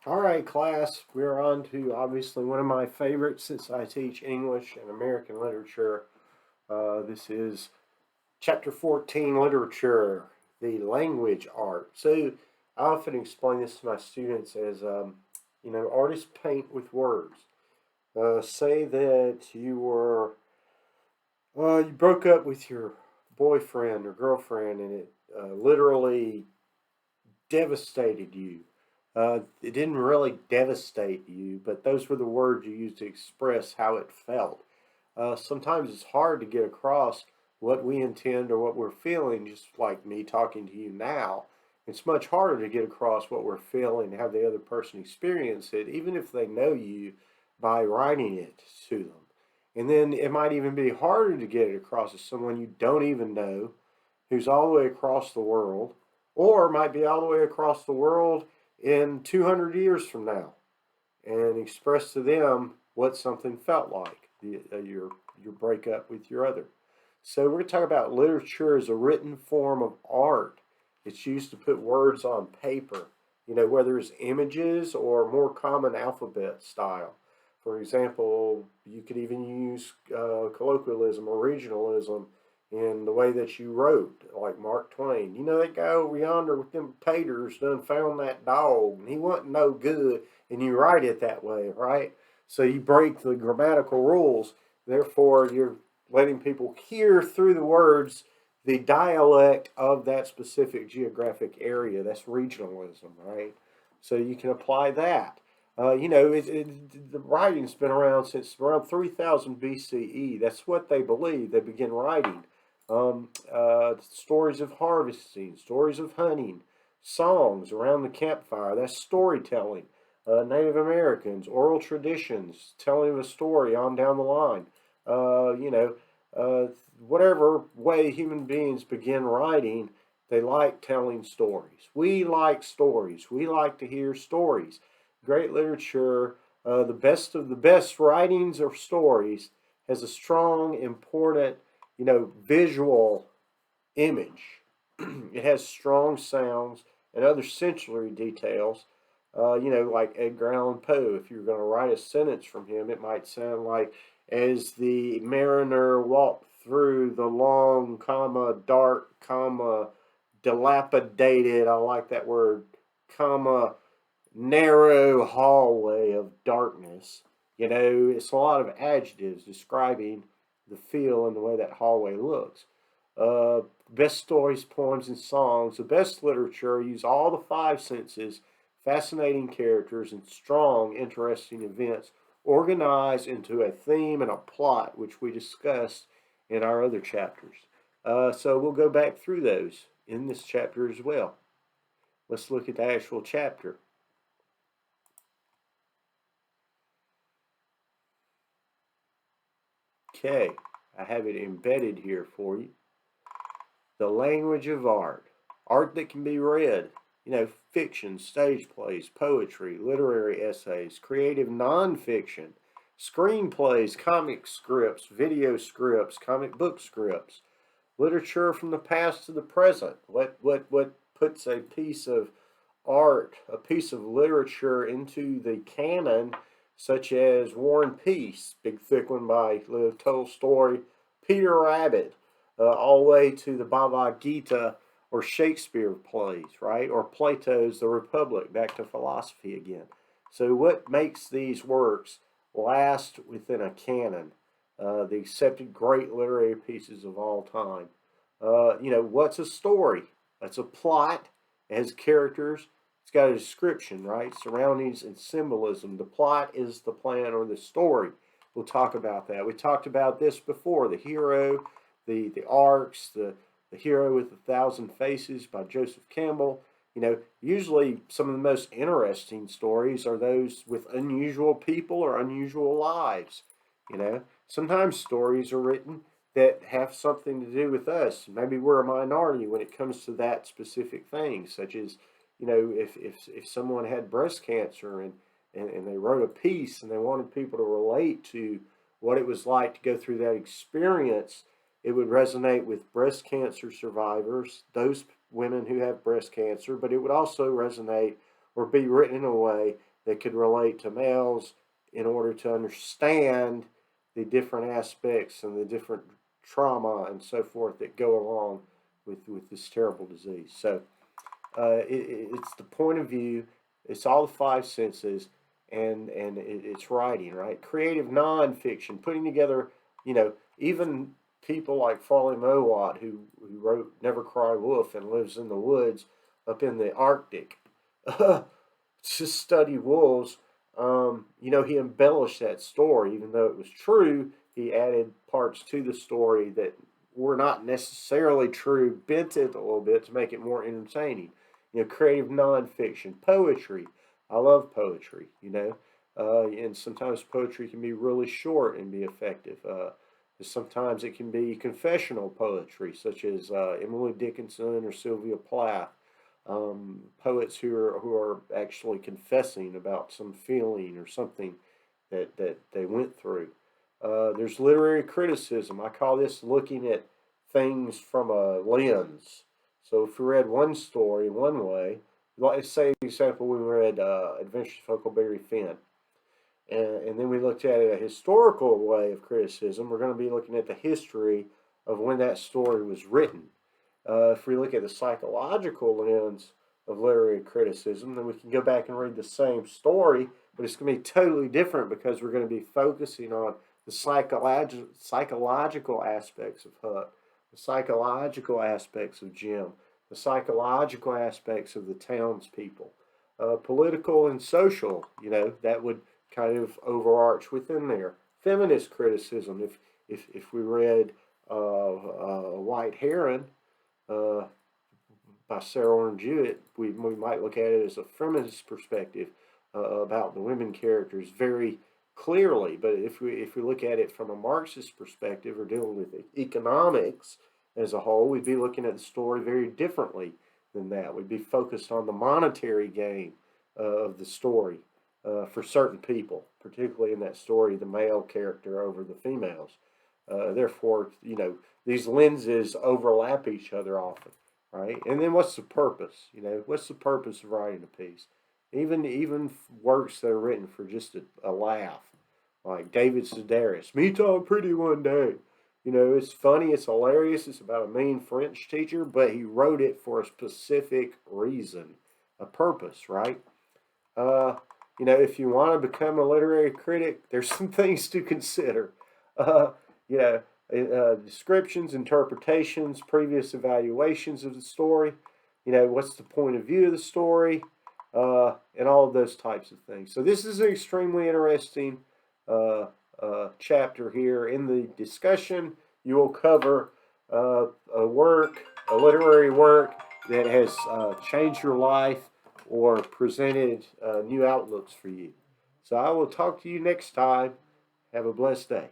All right, class, we're on to obviously one of my favorites since I teach English and American literature. This is Chapter 14, Literature, the Language Art. So I often explain this to my students as, artists paint with words. Say that you broke up with your boyfriend or girlfriend and it literally devastated you. It didn't really devastate you, but those were the words you used to express how it felt. Sometimes it's hard to get across what we intend or what we're feeling, just like me talking to you now. It's much harder to get across what we're feeling and have the other person experience it, even if they know you, by writing it to them. And then it might even be harder to get it across to someone you don't even know, who's all the way across the world, or might be all the way across the world in 200 years from now, and express to them what something felt like, your breakup with your other. So we're going to talk about literature as a written form of art. It's used to put words on paper, whether it's images or more common alphabet style. For example, you could even use colloquialism or regionalism in the way that you wrote, like Mark Twain. You know that guy over yonder with them taters done found that dog, and he wasn't no good, and you write it that way, right? So you break the grammatical rules, therefore you're letting people hear through the words the dialect of that specific geographic area. That's regionalism, right? So you can apply that. The writing's been around since around 3000 BCE. That's what they believe. They begin writing. Stories of harvesting, stories of hunting, songs around the campfire. That's storytelling. Native Americans, oral traditions, telling of a story on down the line. Uh, you know, uh, Whatever way human beings begin writing, they like telling stories. We like stories. We like to hear stories. Great literature, the best of the best writings or stories, has a strong, important, visual image. It has strong sounds and other sensory details. Like Edgar Allan Poe. If you're going to write a sentence from him, it might sound like, as the mariner walked through the long, dark, dilapidated, I like that word, narrow hallway of darkness. It's a lot of adjectives describing the feel and the way that hallway looks. Best stories, poems, and songs. The best literature use all the five senses, fascinating characters, and strong, interesting events organized into a theme and a plot, which we discussed in our other chapters. So we'll go back through those in this chapter as well. Let's look at the actual chapter. Okay, I have it embedded here for you. The language of art. Art that can be read. Fiction, stage plays, poetry, literary essays, creative nonfiction, screenplays, comic scripts, video scripts, comic book scripts, literature from the past to the present. What puts a piece of art, a piece of literature into the canon, such as War and Peace, big thick one by Lev Tolstoy, Peter Rabbit, all the way to the Bhagavad Gita or Shakespeare plays, right? Or Plato's The Republic, back to philosophy again. So what makes these works last within a canon? The accepted great literary pieces of all time. What's a story? It's a plot, it has characters, it's got a description, right? Surroundings and symbolism. The plot is the plan or the story. We'll talk about that. We talked about this before. The hero, the arcs, the Hero with 1,000 Faces by Joseph Campbell. Usually some of the most interesting stories are those with unusual people or unusual lives. Sometimes stories are written that have something to do with us. Maybe we're a minority when it comes to that specific thing, such as, if someone had breast cancer and they wrote a piece and they wanted people to relate to what it was like to go through that experience, it would resonate with breast cancer survivors, those women who have breast cancer, but it would also resonate or be written in a way that could relate to males in order to understand the different aspects and the different trauma and so forth that go along with this terrible disease. So it's the point of view, it's all the five senses, and it's writing, right? Creative nonfiction, putting together, even people like Farley Mowat, who wrote Never Cry Wolf and lives in the woods up in the Arctic to study wolves. He embellished that story, even though it was true. He added parts to the story that were not necessarily true, bent it a little bit to make it more entertaining. Creative nonfiction, poetry. I love poetry, and sometimes poetry can be really short and be effective. Sometimes it can be confessional poetry, such as Emily Dickinson or Sylvia Plath, poets who are actually confessing about some feeling or something that they went through. There's literary criticism. I call this looking at things from a lens. So if we read one story one way, let's say, for example, we read Adventures of Huckleberry Finn, and then we looked at it a historical way of criticism, we're going to be looking at the history of when that story was written. If we look at the psychological lens of literary criticism, then we can go back and read the same story, but it's going to be totally different because we're going to be focusing on the psychological aspects of Huck, the psychological aspects of Jim, the psychological aspects of the townspeople, political and social, that would kind of overarch within there. Feminist criticism, if we read White Heron by Sarah Orne Jewett, we might look at it as a feminist perspective about the women characters very clearly. But if we look at it from a Marxist perspective or dealing with economics as a whole, we'd be looking at the story very differently than that. We'd be focused on the monetary gain of the story for certain people, particularly in that story, the male character over the females. Therefore, these lenses overlap each other often, right? And then what's the purpose? What's the purpose of writing a piece? Even works that are written for just a laugh, like David Sedaris, Me Talk Pretty One Day. It's funny, it's hilarious, it's about a mean French teacher, but he wrote it for a specific reason, a purpose, right? If you want to become a literary critic, there's some things to consider. Descriptions, interpretations, previous evaluations of the story, what's the point of view of the story, and all of those types of things. So this is an extremely interesting chapter here. In the discussion, you will cover a literary work that has changed your life or presented new outlooks for you. So I will talk to you next time. Have a blessed day.